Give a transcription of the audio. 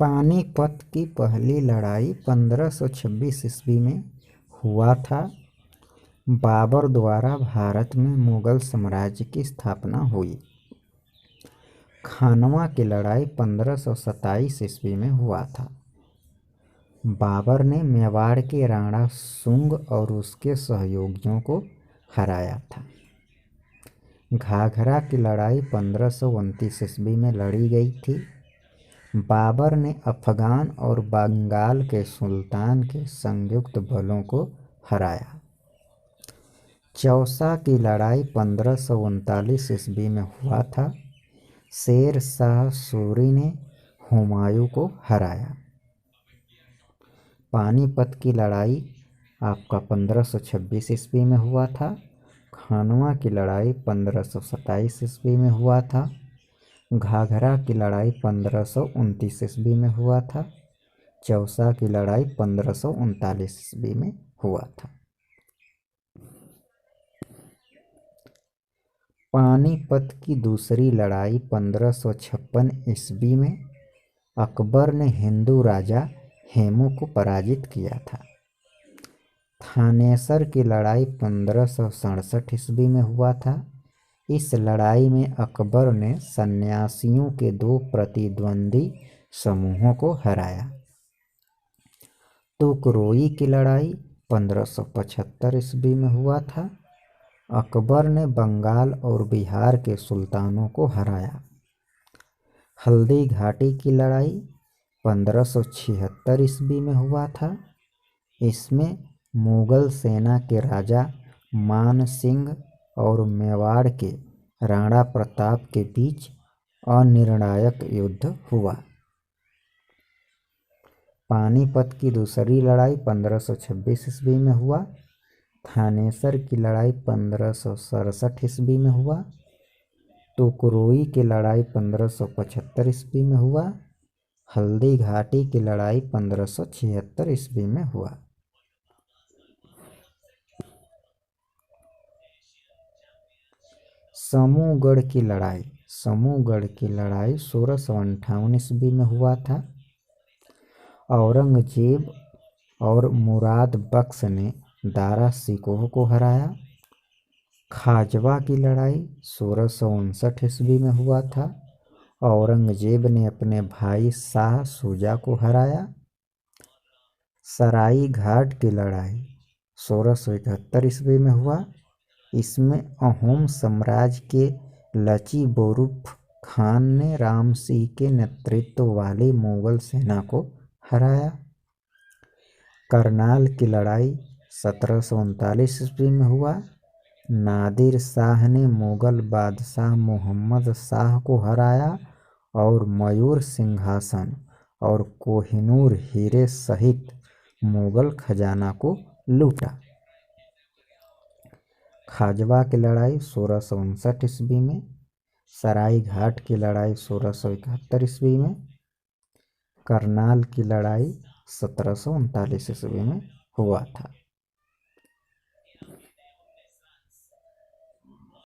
पानीपत की पहली लड़ाई 1526 ईस्वी में हुआ था। बाबर द्वारा भारत में मुगल साम्राज्य की स्थापना हुई। खानवा की लड़ाई 1527 ईस्वी में हुआ था। बाबर ने मेवाड़ के राणा सुंग और उसके सहयोगियों को हराया था। घाघरा की लड़ाई 1529 ईस्वी में लड़ी गई थी। बाबर ने अफगान और बंगाल के सुल्तान के संयुक्त बलों को हराया। चौसा की लड़ाई 1539 ईस्वी में हुआ था। शेर शाह सूरी ने हुमायूं को हराया। पानीपत की लड़ाई आपका 1526 ईस्वी में हुआ था। खानवा की लड़ाई 1527 ईस्वी में हुआ था। घाघरा की लड़ाई 1529 ईस्वी में हुआ था। चौसा की लड़ाई 1539 ईस्वी में हुआ था। पानीपत की दूसरी लड़ाई 1556 ईस्वी में अकबर ने हिंदू राजा हेमू को पराजित किया था। थानेसर की लड़ाई 1567 ईस्वी में हुआ था। इस लड़ाई में अकबर ने सन्यासियों के दो प्रतिद्वंदी समूहों को हराया। तुकरोई की लड़ाई 1575 ईस्वी में हुआ था। अकबर ने बंगाल और बिहार के सुल्तानों को हराया। हल्दी घाटी की लड़ाई 1576 ईस्वी में हुआ था। इसमें मुगल सेना के राजा मान सिंह और मेवाड़ के राणा प्रताप के बीच अनिर्णायक युद्ध हुआ। पानीपत की दूसरी लड़ाई 1526 ईस्वी में हुआ। थानेसर की लड़ाई 1567 ईस्वी में हुआ। तुकरोई की लड़ाई 1575 ईस्वी में हुआ। हल्दी घाटी की लड़ाई 1576 ईस्वी में हुआ। समूहगढ़ की लड़ाई 1658 ईस्वी में हुआ था। औरंगजेब और मुराद बख्श ने दारा शिकोह को हराया। खाजवा की लड़ाई 1659 ईस्वी में हुआ था। औरंगजेब ने अपने भाई शाह शुजा को हराया। सराई घाट की लड़ाई 1671 ईस्वी में हुआ। इसमें अहोम साम्राज्य के लची बोरुफ खान ने राम सिंह के नेतृत्व वाली मुगल सेना को हराया। करनाल की लड़ाई 1739 ईस्वी में हुआ। नादिर शाह ने मुगल बादशाह मोहम्मद शाह को हराया और मयूर सिंहासन और कोहिनूर हीरे सहित मुगल खजाना को लूटा। खाजवा की लड़ाई 1659 ईस्वी में। सराई घाट की लड़ाई 1671 ईस्वी में। करनाल की लड़ाई 1739 ईस्वी में हुआ था।